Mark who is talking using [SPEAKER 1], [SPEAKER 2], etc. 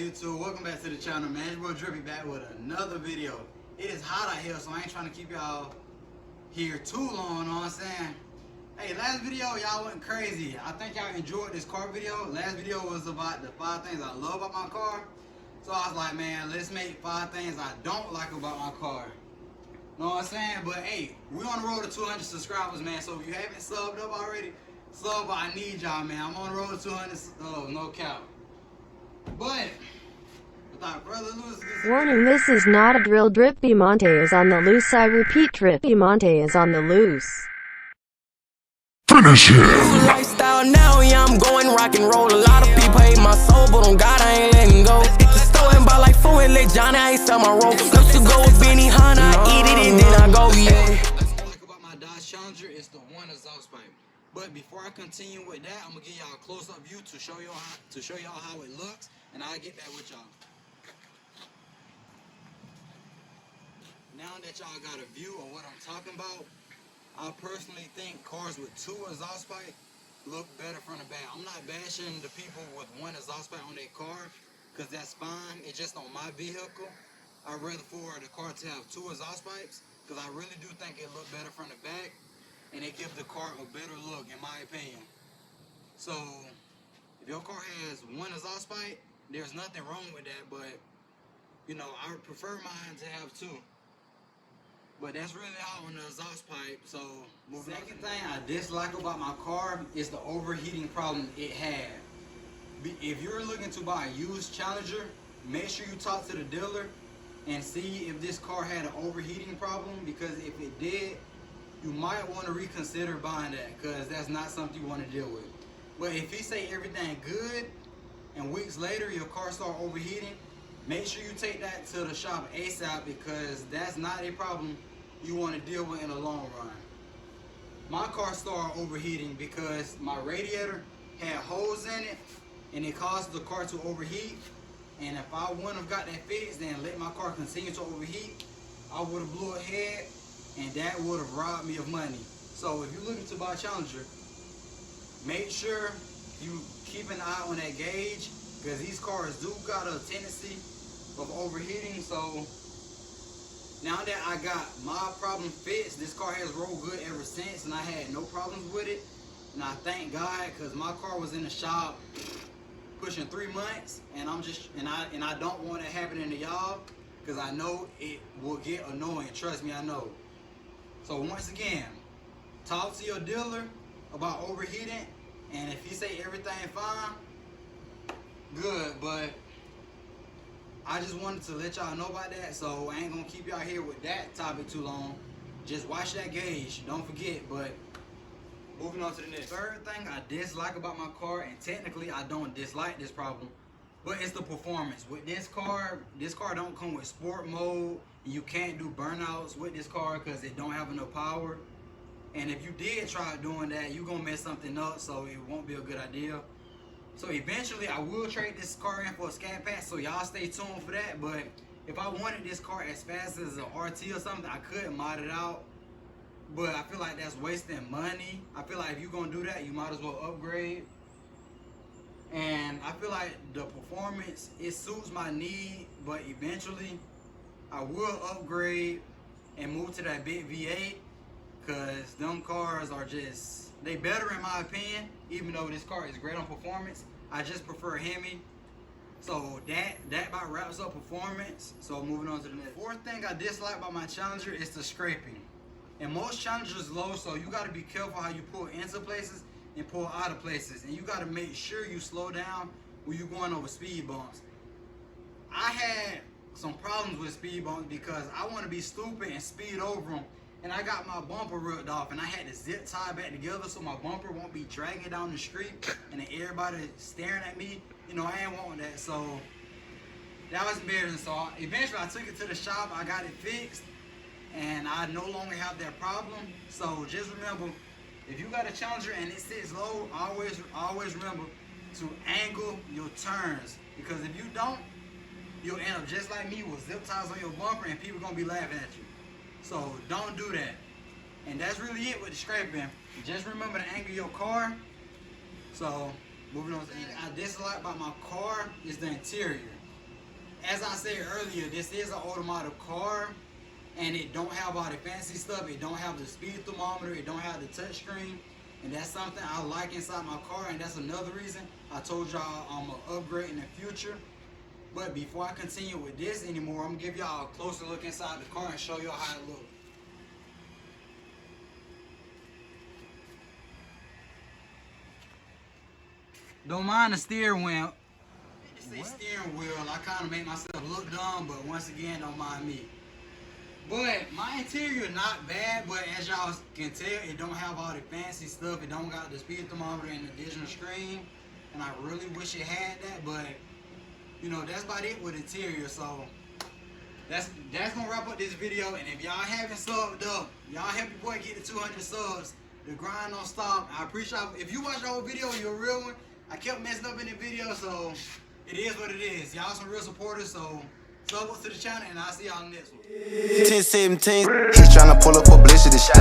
[SPEAKER 1] YouTube? Welcome back to the channel, man. It's your boy Drippy back with another video. It is hot out here, so I ain't trying to keep y'all here too long, know what I'm saying? Hey, last video, y'all went crazy. I think y'all enjoyed this car video. Last video was about the 5 things I love about my car. So I was like, man, let's make 5 things I don't like about my car. Know what I'm saying? But hey, we're on the road to 200 subscribers, man. So if you haven't subbed up already, sub, but I need y'all, man. I'm on the road to 200, no cap. But without further ado,
[SPEAKER 2] warning, this is not a drill. Drippy Monte is on the loose. I repeat, Drippy Monte is on the loose.
[SPEAKER 3] Finish him!
[SPEAKER 4] Lifestyle now, yeah, I'm going rock and roll. A lot of people hate my soul, but on God, I ain't letting go. Get the store and buy like 4 and let Johnny, I ain't sell my rope. Love to go with Benny Hunter, I eat it and then I go, yeah.
[SPEAKER 1] That's what I like about my Dodge Challenger is the one exhaust pipe. But before I continue with that, I'm gonna give y'all a close-up view to show y'all how it looks, and I'll get back with y'all. Now that y'all got a view of what I'm talking about, I personally think cars with 2 exhaust pipes look better from the back. I'm not bashing the people with 1 exhaust pipe on their car, because that's fine. It's just on my vehicle. I'd rather for the car to have 2 exhaust pipes, because I really do think it look better from the back, and it gives the car a better look, in my opinion. So, if your car has 1 exhaust pipe, there's nothing wrong with that, but, you know, I would prefer mine to have 2. But that's really all on the exhaust pipe, so moving on. Second thing I dislike about my car is the overheating problem it had. If you're looking to buy a used Challenger, make sure you talk to the dealer and see if this car had an overheating problem, because if it did, you might want to reconsider buying that, because that's not something you want to deal with. But if he say everything good and weeks later your car start overheating, make sure you take that to the shop ASAP, because that's not a problem you want to deal with in the long run. My car started overheating because my radiator had holes in it and it caused the car to overheat. And if I wouldn't have got that fixed and let my car continue to overheat, I would have blew ahead, and that would have robbed me of money. So if you're looking to buy a Challenger, make sure you keep an eye on that gauge, because these cars do got a tendency of overheating. So now that I got my problem fixed, this car has rolled good ever since, and I had no problems with it. And I thank God, because my car was in the shop pushing 3 months, and I don't want it happening to y'all, because I know it will get annoying. Trust me, I know. So once again, talk to your dealer about overheating, and if he say everything fine, good. But I just wanted to let y'all know about that, so I ain't gonna keep y'all here with that topic too long. Just watch that gauge, don't forget. But moving on to the next. Third thing I dislike about my car, and technically I don't dislike this problem, but it's the performance. With this car don't come with sport mode, and you can't do burnouts with this car because it don't have enough power. And if you did try doing that, you're gonna mess something up, so it won't be a good idea. So eventually I will trade this car in for a scat pack, so y'all stay tuned for that. But if I wanted this car as fast as an RT or something, I could mod it out. But I feel like that's wasting money. I feel like if you're gonna do that, you might as well upgrade. And I feel like the performance, it suits my need, but eventually I will upgrade and move to that big V8, because them cars are just, they better in my opinion. Even though this car is great on performance, I just prefer Hemi. So that about wraps up performance. So moving on to the next. Fourth thing I dislike about my Challenger is the scraping. And most Challengers low, so you got to be careful how you pull into places and pull out of places. And you got to make sure you slow down when you're going over speed bumps. I had some problems with speed bumps because I want to be stupid and speed over them, and I got my bumper ripped off, and I had to zip tie back together so my bumper won't be dragging down the street and then everybody staring at me. You know, I ain't want that. So that was embarrassing. So eventually I took it to the shop, I got it fixed, and I no longer have that problem. So just remember, if you got a Challenger and it sits low, always remember to angle your turns, because if you don't, you'll end up just like me with zip ties on your bumper and people gonna be laughing at you. So don't do that. And that's really it with the scraping. Just remember to angle your car. So moving on to the next. I dislike about my car is the interior. as I said earlier, this is an automotive car, and it don't have all the fancy stuff. It don't have the speed thermometer. It don't have the touch screen, and that's something I like inside my car, and that's another reason I told y'all I'm gonna upgrade in the future. But before I continue with this anymore, I'm gonna give y'all a closer look inside the car and show y'all how it looks. Don't mind the steering wheel. Steering wheel, I kind of make myself look dumb, but once again, don't mind me. But my interior not bad, but as y'all can tell, it don't have all the fancy stuff. It don't got the speed thermometer and the digital screen, and I really wish it had that. But you know, that's about it with interior. So that's gonna wrap up this video. And if y'all haven't subbed up, y'all help your boy get to 200 subs. The grind don't stop. I appreciate it. If you watch the whole video, you're a real one. I kept messing up in the video, so it is what it is. Y'all some real supporters, so sub up to the channel, and I'll see y'all in the next one.
[SPEAKER 3] 1017, just tryna pull up publicity shot.